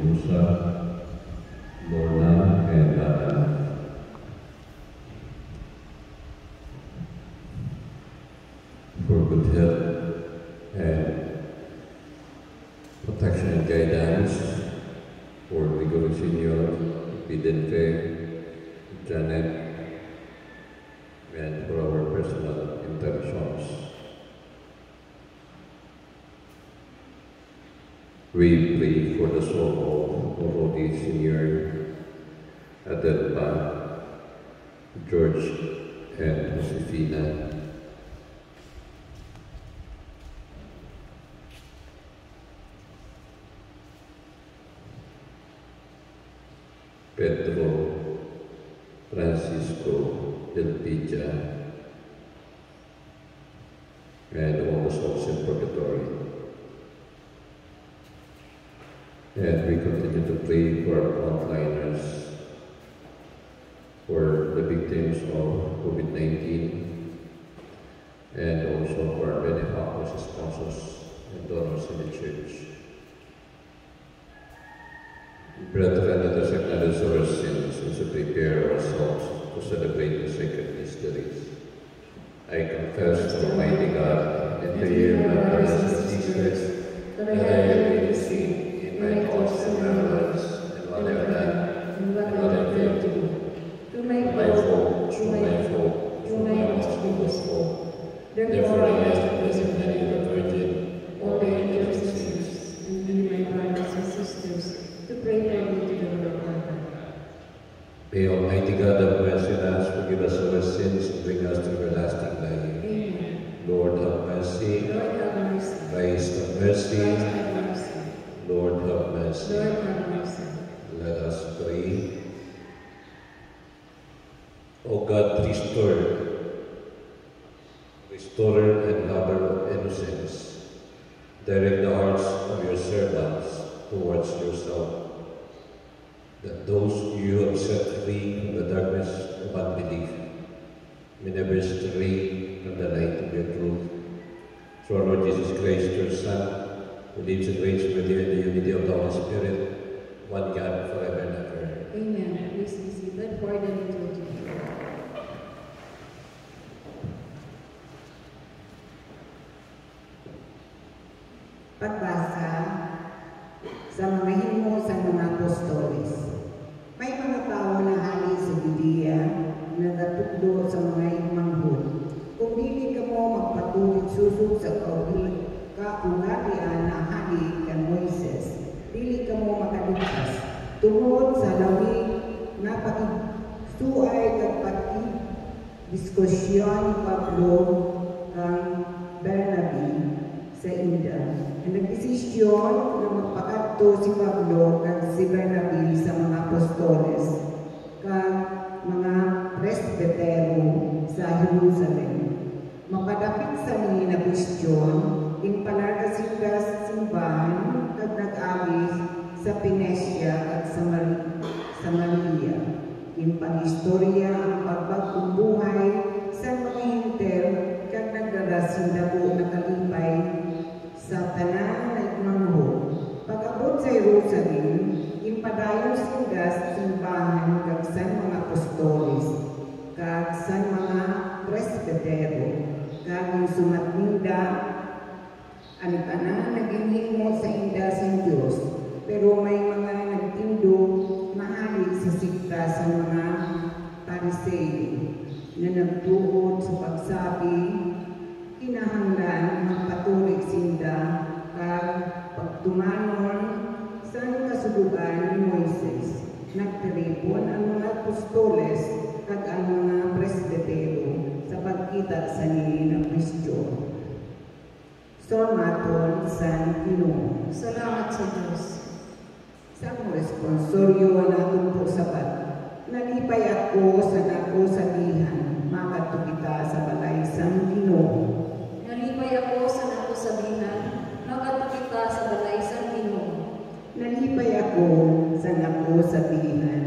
Musa, Lorna, and Anna. For good health and protection and guidance for Ligoro Senior, Vidente, Janet, and for our personal interactions. We pray for the soul of Rodi Senior, Adelba, George, and Josefina. Pedro, Francisco, Elpidia, and all the souls in purgatory. And we continue to pray for our frontliners, for the victims of COVID-19, and also for our benefactors, sponsors, and donors in the church. Brethren, let us acknowledge our sins and to prepare ourselves to celebrate the sacred mysteries. I confess to Almighty God and to you, my brothers and sisters, that I have made a sin in my thoughts and my words, and what I have done, and what I failed to do. Through my fault, through my most grievous fault. Therefore, I ask the Blessed Mary, the Virgin, all the angels and saints, and you, my brothers and sisters, to pray for me to the Lord of heaven. May Almighty God have mercy on us, forgive us our sins, and bring us to everlasting life. Amen. Lord have mercy. Lord have mercy. Christ have mercy. Christ have mercy. Lord have mercy. Lord have mercy. Let us pray. O God, restorer and lover of innocence, direct the hearts of your servants towards yourself, that those you have set free from the darkness of unbelief may never stray from the light of your truth. Through our Lord Jesus Christ, your Son, who lives and reigns with you in the unity of the Holy Spirit, one God, forever and ever. Amen. Please be seated for the liturgy. Pagbasa sa mga himno sa mga apostoles. May mga tao na hali sa Judea na natutlo sa mga imanghod. Kung dili ka mo magpatuloy susod sa kaungarian na hali kay Moises, dili ka mo makaligtas. Tungod sa lawig na pakigsuay kag pakidiskusyon ni Pablo kang Bernabe sa India. Nagdesisyon na magpakadto si Pablo kag si Bernabe sa mga apostoles kag mga presbitero sa Jerusalem. Mapadapit sa ni na kwestiyon, inpalarga sila sa simbahan kag nag-alis sa Pinesia at Samaria. Inpag-istorya ang pagbagong buhay sa mga hinter kag nagdarasin dako na kalipay sa tanan na imanghod. Pag-abot sa Jerusalem, impadayon sila sa simbahan kag sa mga apostoles, kag sa mga presbitero, kag sumatninda ang tanan naginhimo sa inda sa Diyos. Pero may mga nagtindog mahali sa sikta sa mga Pariseo na nagtuod sa pagsabi, kinahanglan magpatuloy sinda kag pagtumanon sa kasulugan ni Moises. Nagtiripon ang mga apostoles kag ang mga presbitero sa pagkita sa nili ng Kristo. Sormaton sa Ginoo. Salamat sa Diyos. Sa akong responsoryo na atong po sabat, nalipay ako sa nako sabihan, makato kita sa balay sa Ginoo. Nalipay ako sa nakusabihan, magato kita sa balay sa Ginoo. Nalipay ako sa nakusabihan,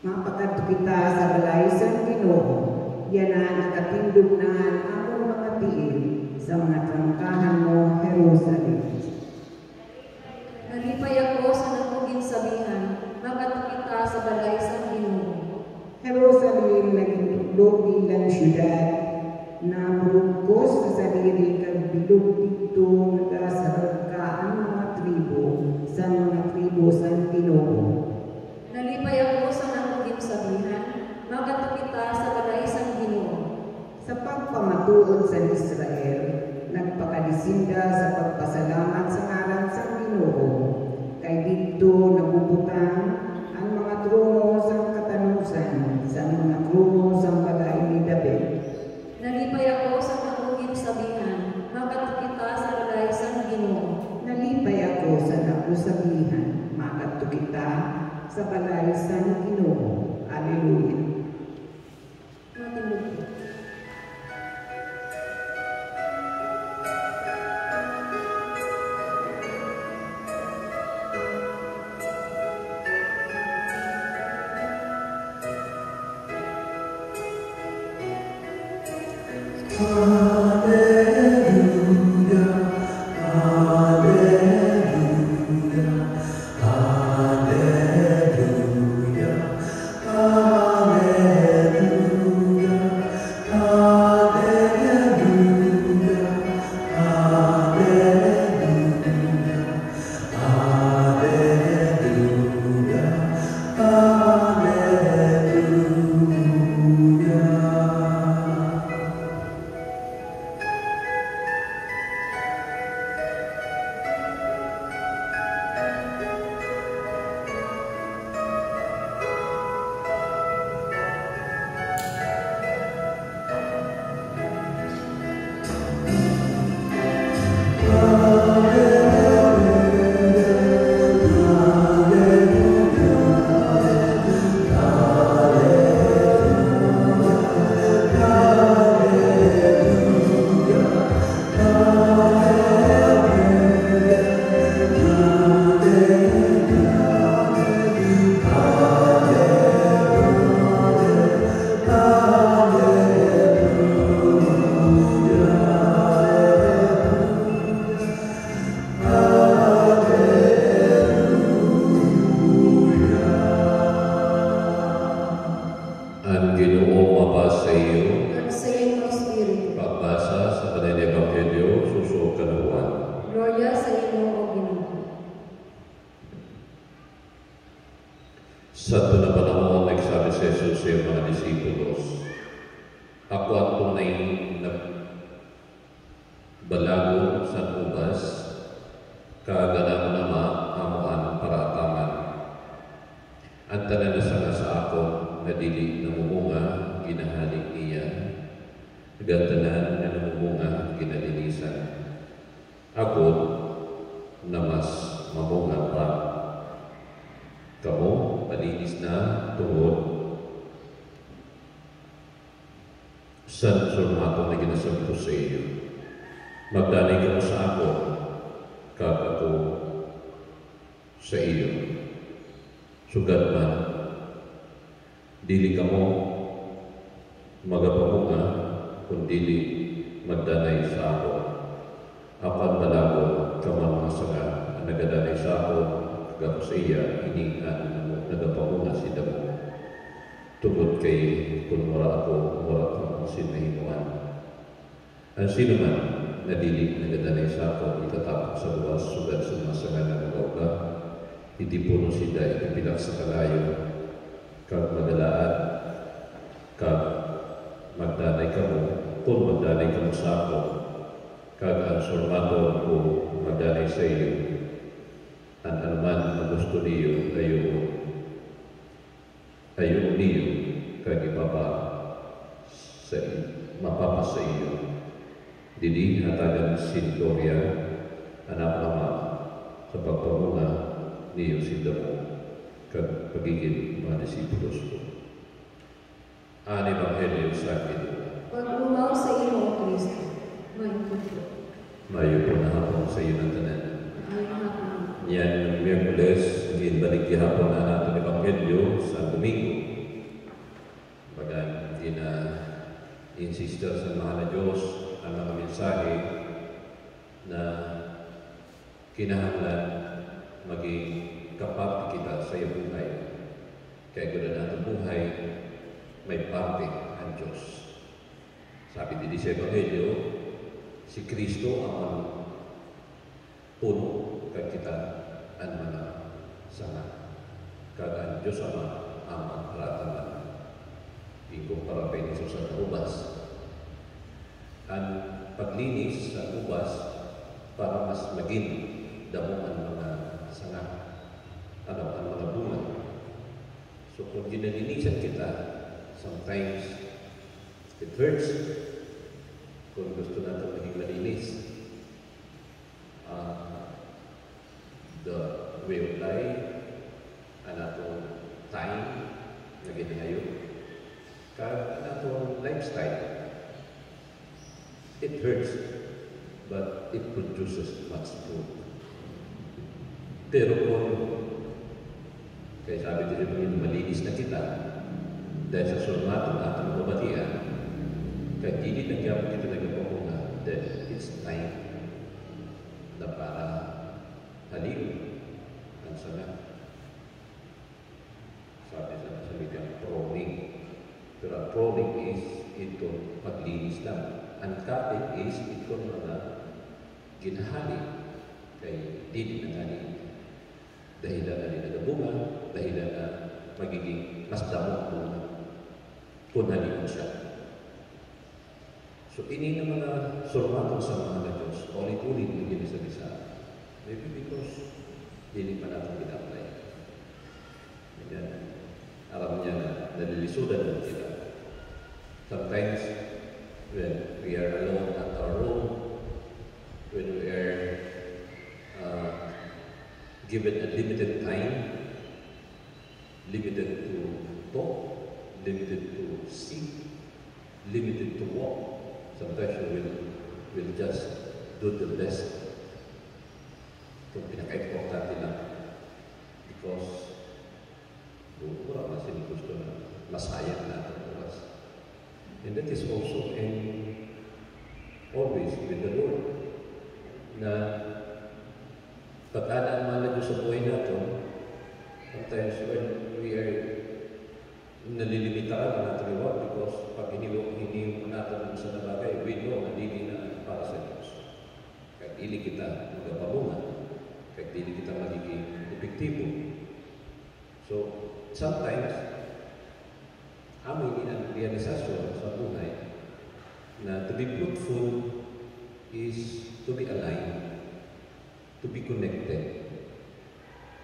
mapakato kita sa balay sa Ginoo. Yan na nakatindog na ang among mga tiil sa mga trangkahan mo, Jerusalem. Nalipay ako syudad na burugkos sa sarili kag bilog dito nagasarag ka ang mga tribo sa Ginoo. Nalipay ako sa nakugim sabihan, makato kita sa balay sang Ginoo. Sa pagpamatuod sa Israel, nagpakadisinda sa pagpasalamat sa ngalan sa Ginoo. Kay dito nagubutang ang mga trono sa katanusan sa mga trono sa balay ni David. Nalipay ako sa nakugim sabihan, makato kita sa balay sang Ginoo. Nalipay ako sa nakusabihan, makato kita sa balay sa Ginoo. Alleluia. Matindig po. Sa na panahon, nagsabi si Jesus sa iyong mga disipulos, ako ang tunay na balago sa ubas, kaaganan mo naman amuan para ataman. Ang tanan na sa akon na dili namumunga, ginahalik niya, gantanan na namumunga, ginalinisan. Ako na mas mamunga pa. Kamu malinis na tungod sa surmato na ginasabi ko sa iyo. Magdanay ka mo sa ako, kag ako sa iyo. Sugat man, dili ka mo magapamunga, kung dili magdanay sa ako. Ako ang balago, kaman mga sanga, ang nagadanay sa ako, kag sa iya, nagapamunga si Damo. Tungod kay kung wala kang sinahimuan. Ang sino man na dili nagadanay sa ako, itatapok sa luwas, sugat sa mga sanga na nagawga, hindi puno sida, ipilak sa kalayo, kag magalaan, kag magdanay ka mo, kung magdanay ka mo sa ako, kag ang surmato ko magdanay sa iyo, ang anuman na gusto niyo ayo niyo kag mapapa sa iyo. Dili hatagan si Gloria, anak nama, sa pagpamunga niyo si Damo, kag pagiging mga disipulos ko. Ang Ebanghelyo sa akin. Pag-umaw sa iyo, O Kristo, maikot. Mayo po na hapon sa iyo ng tanan. Yan, Miyerkules, ginbalik gihapon na natin Ebanghelyo sa Domingo. Bagan, insista sa mahal na Diyos ang mga mensahe na kinahanglan maging kapag kita sa iyong buhay. Kaya kung na natin buhay, may parte ang Diyos. Sabi din sa Ebanghelyo, si Kristo ang puno kag kita ang mga sanga. Kag ang Diyos ang harataman. Ikumpara pa ito sa ubas. Ang paglinis sa ubas para mas maging damo ang mga sanga. Ang mga bunga. So kung ginalinisan kita, sometimes it hurts. Kung gusto natin maging malinis, the way of life, ang atong time na ginahayo, kag ang atong lifestyle, it hurts, but it produces much fruit. Pero kung, kaya sabi din malinis na kita, dahil sa surmatong atong bumatian, kaya hindi nagyapon dito nagpapunga, then it's time na para halin ang sanga. Sabi sa salitang pruning. Pero ang pruning is itong paglinis lang. Ang cutting is itong mga ginahali. Kaya hindi na nga dahilan na nagabunga, dahilan na magiging mas damo kung halin siya. So, ini na mga surmatong sa mga na Diyos, ulit-ulit na ginisa-gisa. Maybe because hindi pa natin ginapalay. Ganyan. Alam niya na nalilisudan na kita. Sometimes, when we are alone at our room, when we are given a limited time, limited to talk, limited to see, limited to walk, sometimes we will just do the best. Itong pinaka-importante lang. Because wala kasi gusto na masayang natin oras. And that is also always with the Lord. Na pag-alaan man sa buhay natin, sometimes when we are nalilimitaan na natin iwan because pag hindi mo natin sa nabagay, we know na hindi na para sa Diyos. Kahit hindi kita magpabungan, kahit hindi kita magiging epektibo. So, sometimes, amoy ang realisasyon sa buhay na to be fruitful is to be aligned, to be connected,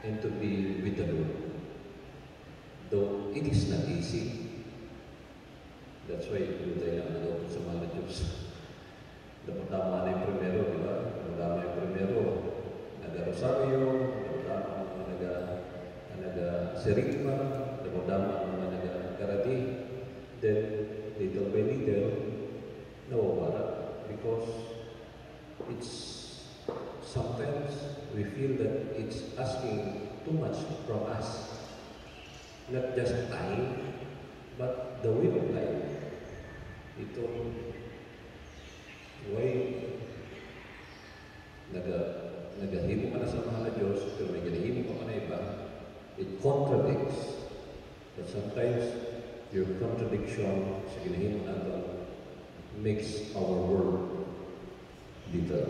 and to be with the Lord. Though it is not easy, that's why ito tayo lang naloko sa mga Diyos. Dapat-tama na yung primero, di ba? Dapat-tama yung primero, nag-rosaryo, dapat-tama ang nag-sirigma, dapat-tama ang nag-karati, then little by little, nawawala. Because it's sometimes we feel that it's asking too much from us. Not just time, but the way of life. Itong way nagahimo ka na sa mahal na Diyos, pero may ginahimo ka na iba, it contradicts. But sometimes, your contradiction sa ginahimo natin makes our world little.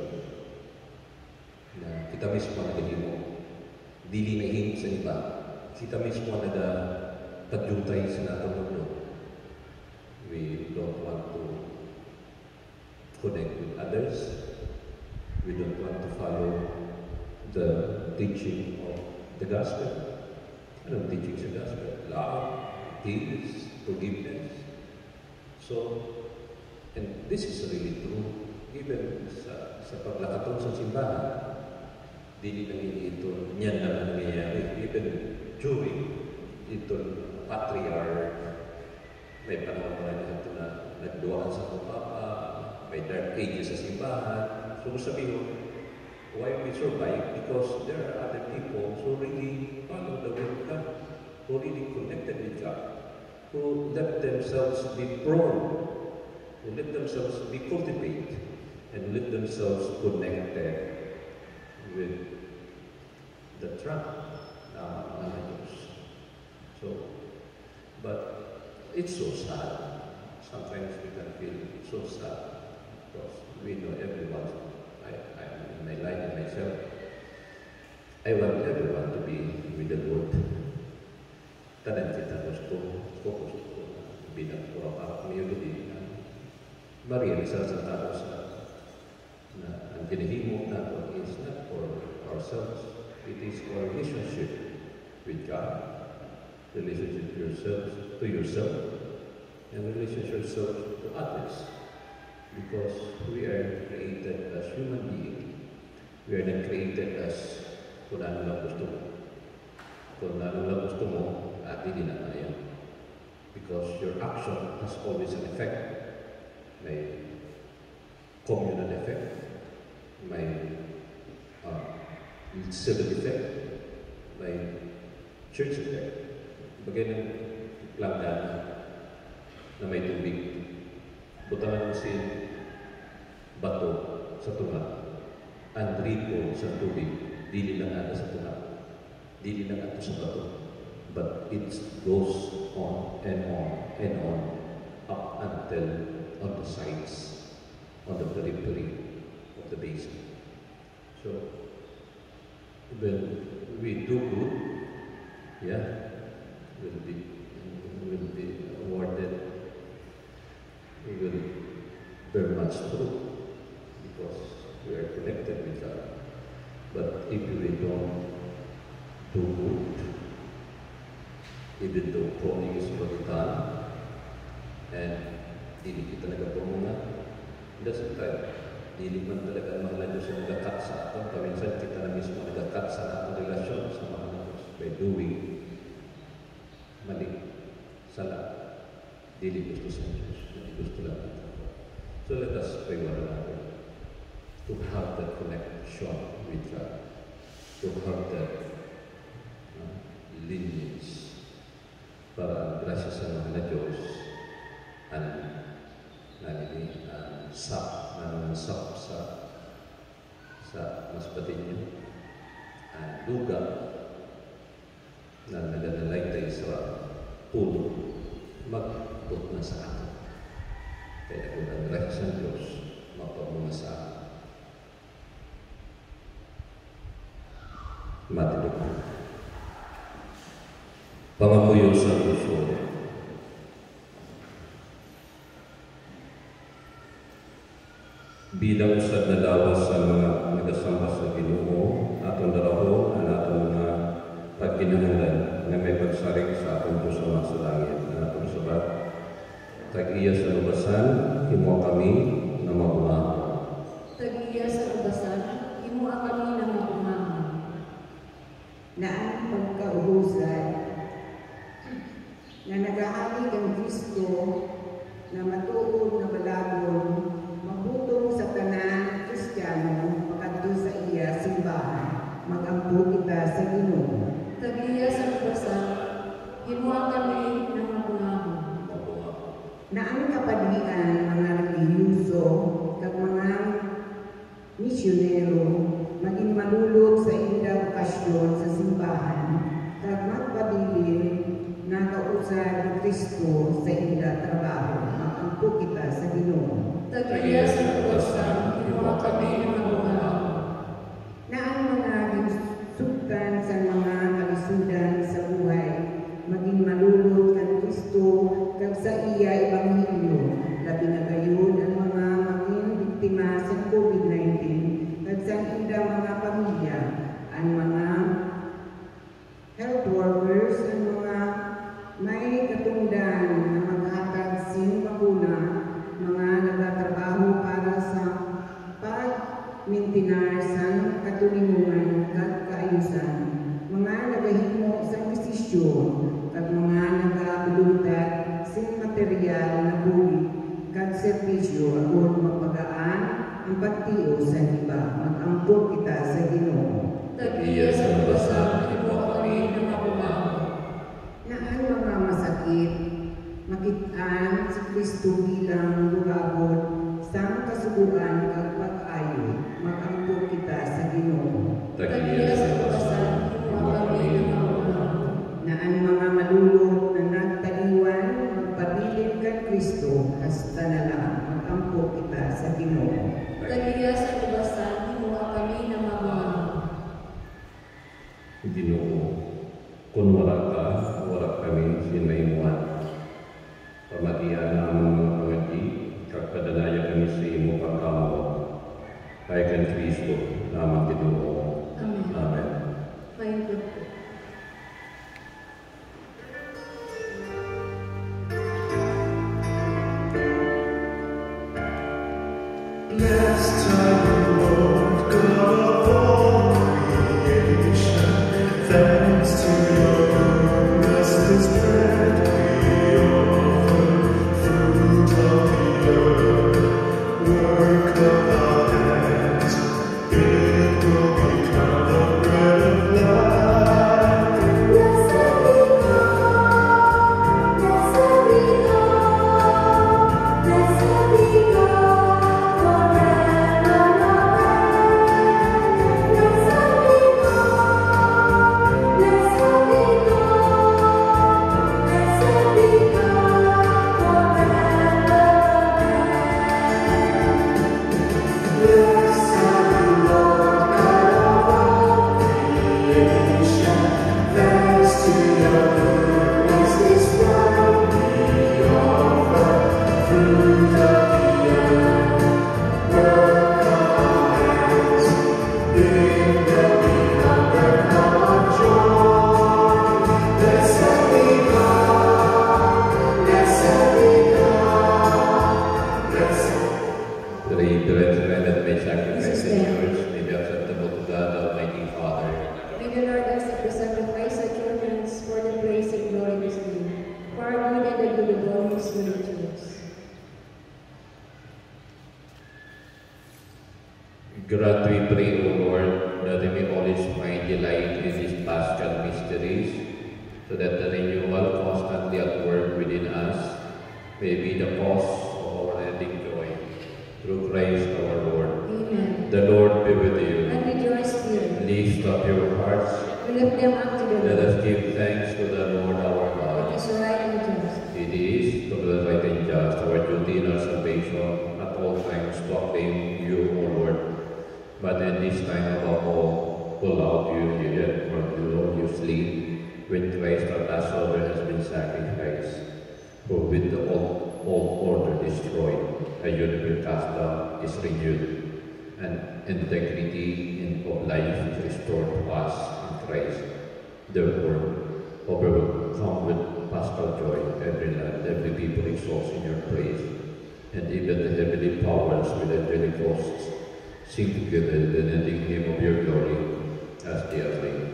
Na kita mismo nagahimo, dili na himo sa iba. Kita mismo nagtagyutay sa natang mundo. We don't want to connect with others. We don't want to follow the teaching of the gospel. Anong teaching sa gospel? Love, peace, forgiveness. So, and this is really true. Even sa paglakatong sa simbahan, dili na ito, niyan na nangyayari. Even during ito patriarch, may panahon pa rin ito na nagduwaan sa papa, may dark ages sa simbahan. So sabihin, why we survive? Because there are other people who really follow the will of God, who really connected with God, who let themselves be prone, who let themselves be cultivated, and let themselves connected with the trunk ng Diyos. So, but it's so sad. sometimes we can feel so sad because we know everyone. I in my life and myself, I want everyone to be with the Lord. Tanan kita gusto bilang para community na ma-realize sa tao na ang kinahimo natin is not for ourselves, it is for relationship with God, relationship to yourself, and relationship to others. Because we are created as human beings. We are not created as kung ano lang gusto mo. Kung ano lang gusto mo, hindi na tayo. Because your action has always an effect. May communal effect, may civil effect, may church effect. Bagay ng planggana na may tubig. Butangan mo si bato sa tunga. Ang ripo sa tubig, dili lang ata sa tunga. Dili lang ata sa bato. But it goes on and on and on up until on the sides, on the periphery of the basin. So, when we do good, we'll be awarded, we will bear much fruit because we are connected with God. But if we don't do good, even though pruning is already done, and dili kita nagapamunga, doesn't time. Dili man talaga mahal Diyos ang nagakat sa atin. Paminsan kita na mismo nagakat sa ating relasyon sa mga Diyos by doing mali, sala. Dili gusto sa Diyos, dili gusto lang natin. So let us pray one another to have that connection with God, to have that lineage para ang grasya sa mga na Diyos sap sa mas patinyo ang luga na naganalaytay sa puno mag-put na sa atin. Kaya kung ang grasya sa Diyos mapamunga sa atin. Matulog na. Pangamuyo sa puso. Bilang sa dalawas sa mga nagasamba sa Ginoo, atong daraho ang atong mga pagkinahanglan na may pagsarig sa atong puso sa langit na atong sabat. Tag-iya sa lubasan, himo kami na mabuhaon. Tag-iya sa lubasan, himo kami na mabuhaon. Na ang pagkaubusan na nagahalik ang Kristo na matuod na balagon, mabutong sa tanan Kristiyano, makadto sa iya simbahan, magampo kita sa Ginoo. Tag-iya sa lubasan, himo kami na mabuhaon. Na ang kapadilian mga relihiyoso kag mga misyonero maging malulot sa ilang okasyon sa simbahan kag magpabilin na kausan ni Kristo sa ilang trabaho, magampo kita sa Ginoo. Tag-iya sa lubasan, himo kami na mabuhaon. Na ang mga ginsugtan sa mga kalisudan sa buhay maging malulot kang Kristo kag sa iya ebanghelyo, labi na gayon ang mga maging biktima sa COVID-19 kag sa ilang mga pamilya, ang mga health workers, ang mga may katungdan na maghatag sin bakuna, mga nagatrabaho para sa pag-mintinar sa katulingan at kaayusan, mga nagahimo sa desisyon at mga nagabulutan sa material na buhi kag servisyo agon mapagaan ang pagtiyo sa iba, magampo kita sa Ginoo. Tag-iya sa lubasan, himo kami na mabuhaon. Na ang mga masakit makitaan si Kristo bilang lugabon sa kasuguran kag pag-ayo, magampo kita sa Ginoo. Tag-iya sa lubasan, himo kami na mabuhaon. Na ang mga malulot na nagtaliwan magpabilin kag Kristo Ginoo, kung wala ka, wala kami sinaimuan. Pamatian namin mga pangadi, kapadalaya kami sa imo pagkamot. Kaya kan Kristo, naman Ginoo. Amen. Amen. May good. Blessed are the Lord God of all creation. Thanks to your goodness, this bread we offer, fruit of the earth, work of our hands. It will become the bread of life. Blessed be God, blessed be God, blessed be God forever and ever. Blessed be God, blessed be God, blessed be God forever and ever. Blessed are the Lord God of all creation. Thanks to your goodness, this wine we offer, fruit of the earth, work of our hands. It will become the cup of joy. Blessed be God, blessed be God, blessed. Three brethren that may sacrifice in yours may be acceptable to God, Almighty Father. May the Lord accept the sacrifice at your hands for the praise and glory of his name, for our good and the good of all his holy church. Grant, we pray, O Lord, that we may always find delight in these paschal mysteries, so that the renewal constantly at work within us may be the cause of our ending joy. Through Christ our Lord. Amen. The Lord be with you. And with your spirit, Lift up your hearts. we lift them up to the Let Lord. us give thanks to the Lord our It God. is right and just. It is to the right and just, our duty and our salvation, at all times to acclaim you, O Lord. But in this time above all, pull out you yet more gloriously, when Christ our Passover has been sacrificed. For with the old order destroyed, a universal cast down is renewed, and integrity of life is restored to us in Christ. Therefore, overcome with paschal joy, every land, every people exalts in your praise, and even the heavenly powers with angelic hosts sing together the unending hymn of your glory as they acclaim.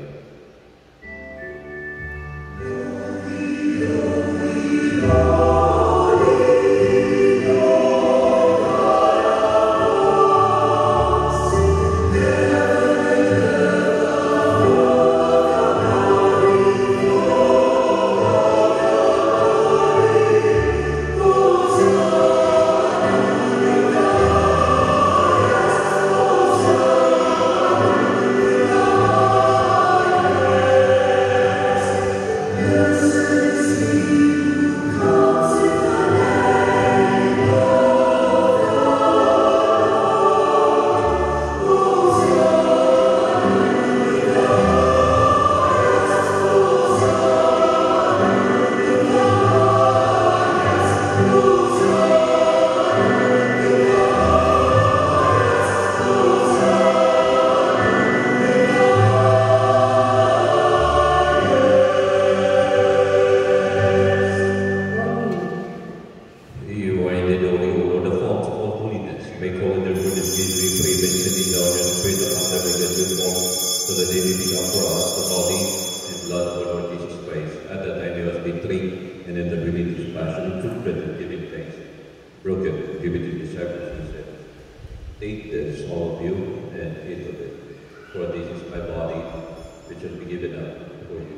You are indeed holy, O Lord, the fount of all holiness. Make holy their goodness, we pray, that sending down your Spirit upon them with the good form, so that they may become for us the body and blood of our Lord Jesus Christ. At that time he was betrayed, and in the beginning of his passion, he took bread and giving thanks, broke it, give it to the disciples, and said, Take this, all of you, and eat of it, for this is my body, which will be given up for you.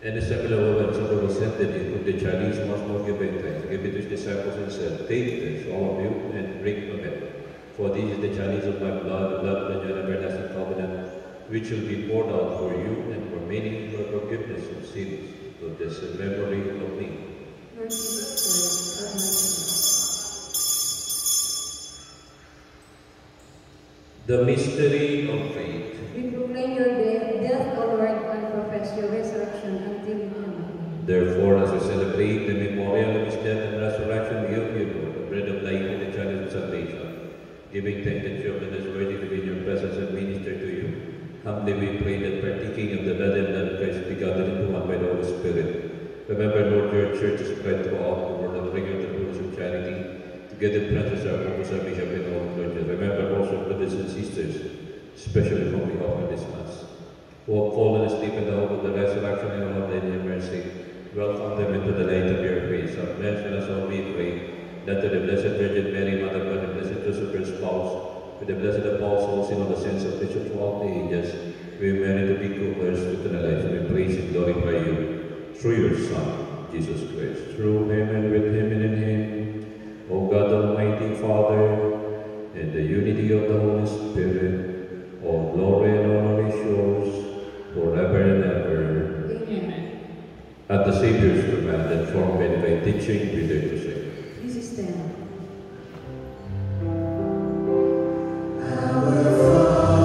And the similar when someone was sent in, took the Chinese once more giving thanks, gave it to his disciples and said, Take this, all of you, and drink from it. For this is the Chinese of my blood, the blood of the new and everlasting covenant, which will be poured out for you and for many for forgiveness of sins. So this is memory of me. Lord Jesus Christ, have mercy on us. The mystery of faith. We proclaim your death, O Lord, and profess your resurrection until you come again. Therefore, as we celebrate the memorial of his death and resurrection, we offer you, Lord, the bread of life and the chalice of salvation, giving thanks that you have been worthy to be in your presence and minister to you. Humbly we pray that partaking of the blood and blood of Christ be gathered into one by the Holy Spirit. Remember, Lord, your church is spread throughout the world and bring out the fruits of charity. Together, Francis, our Focus, our Bishop, and all clergy. Remember also brothers and sisters, especially whom we offer this Mass, who have fallen asleep in the hope of the resurrection and of your mercy. Welcome them into the light of your grace. Our blessed us all we pray, that to the Blessed Virgin Mary, Mother of God, and Blessed Joseph, her spouse, with the blessed apostles in all the saints of the Church throughout the ages, we merit to be co-heirs with the life. We praise and glorify you through your Son, Jesus Christ. Through him and with him and in him, O God Almighty Father, in the unity of the Holy Spirit, all glory and honor is yours, forever and ever. Amen. At the Savior's command and formed by divine teaching, we dare to say, Please stand. Have mercy.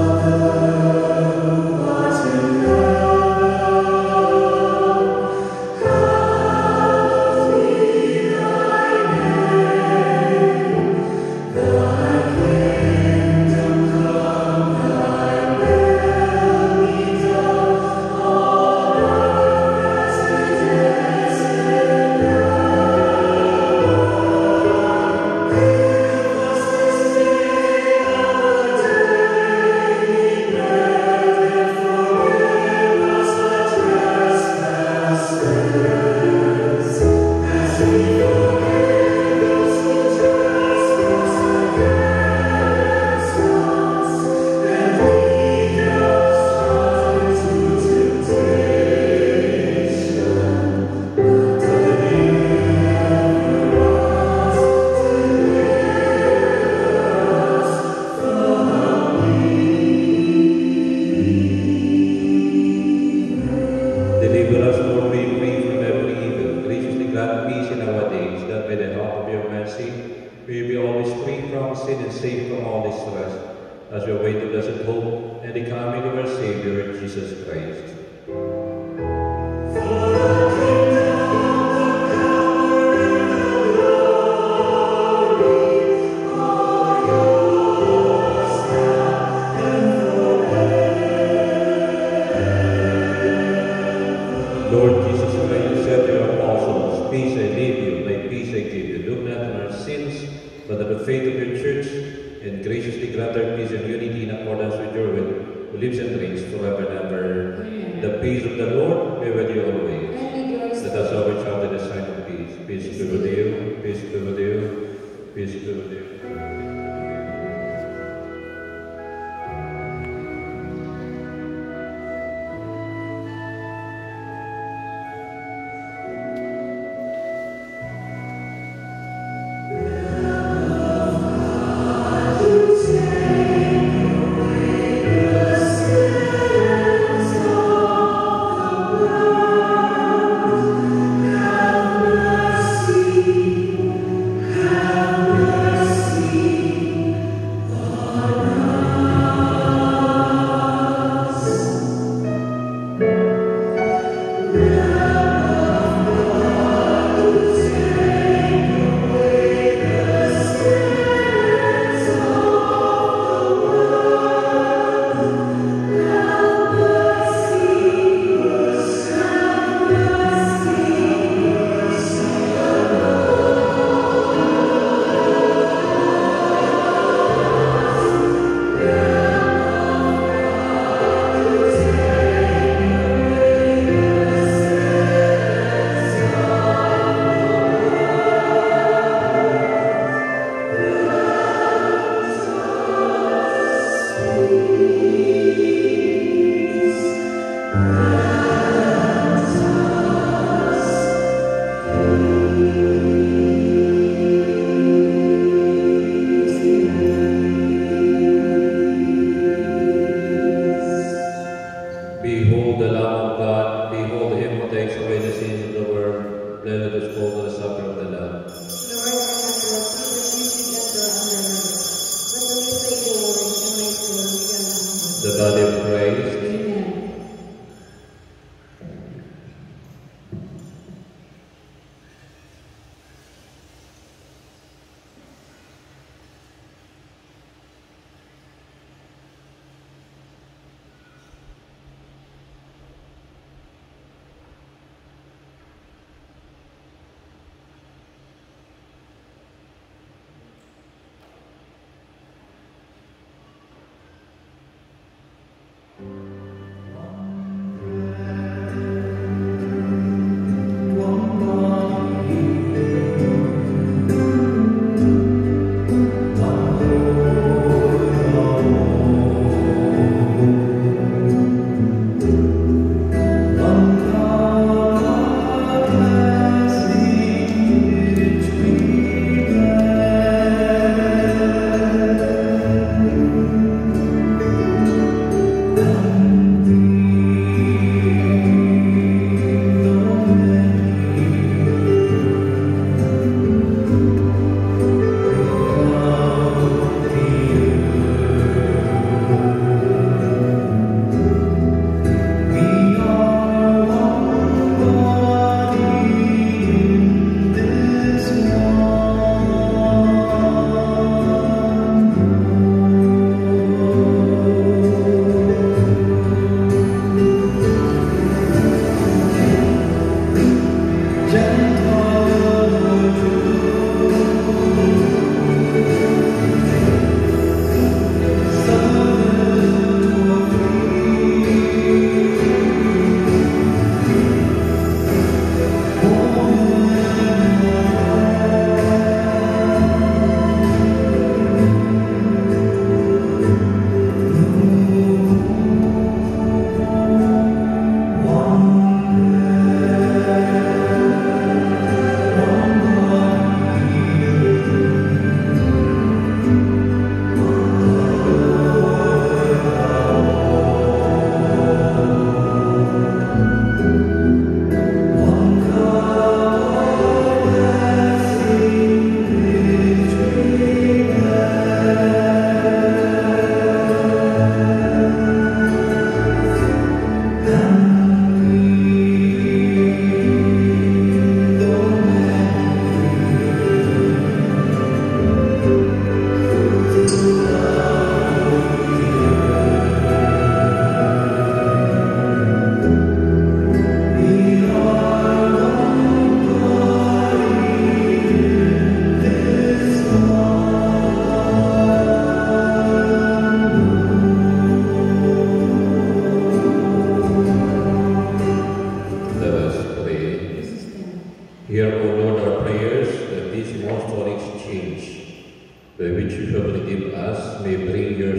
by which you have redeemed us, may bring your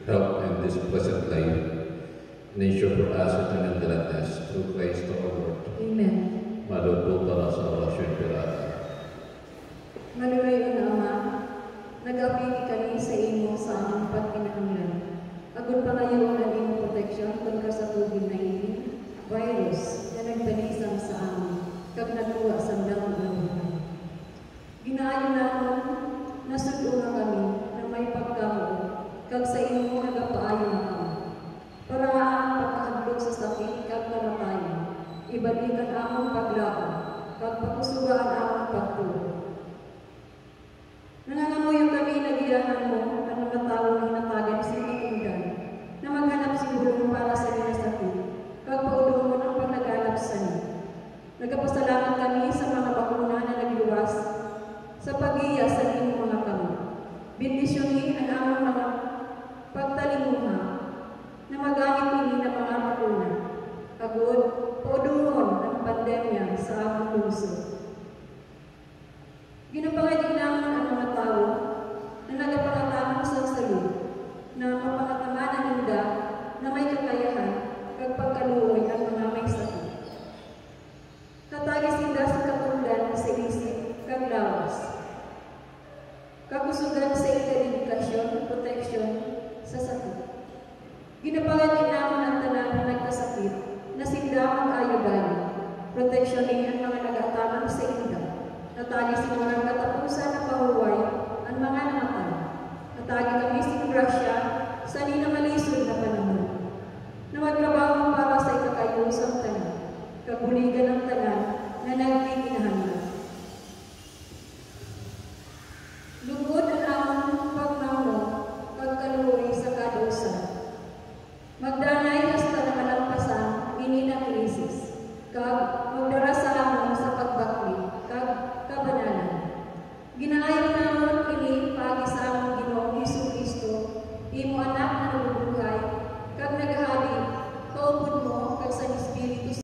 help in this present life, and ensure for us eternal gladness through Christ our Lord. Amen. Malod po para sa orasyon pirata. Maluwayo na Ama, nag-apili kami sa imo sa aming pagkinahanglan. Agud pa ngayon ang imong proteksyon kontra sa COVID-19 virus na nagtalisang sa amin, kag nagkuha sa damang buhay. Ginaayo namon, nasuduha kami na may pagkaon, kag sa imo nagapaayo na kami. Para ang pagkahadlok sa sakit kag kamatayon, ibalikan among paglaon, kag pakusugaan among pagtuo. Nangangamuyo kami nagiyahan mo ang mga taong hinatagan sa katungdan na maghanap siguro para sa minasakit, kag paulong mo ng pagnaganap sa niya. Nagpasalamat kami sa mga bakuna na nagluwas sa pag-iya sa inyong mga kami. Bendisyonin ang among mga pagtalimuha na magamit nini ng mga bakuna. Agud, paudungon ang pandemya sa among lungsod. Ginapangagin naman ang mga tao na nagapangatamang sa salud na mapangatamanan nila na may kakayahan kag pagkaluoy ang mga may sakit. Katagis nila sa katungdan sa isip kag lawas. Kagusugan sa edukasyon, proteksyon sa sakit. Ginapangagin naman ang tanan na nagkasakit na sila mag-ayudan, proteksyonin ang mga nagatamang sa inda. Natagis mo ng katapusan na pahuway ang mga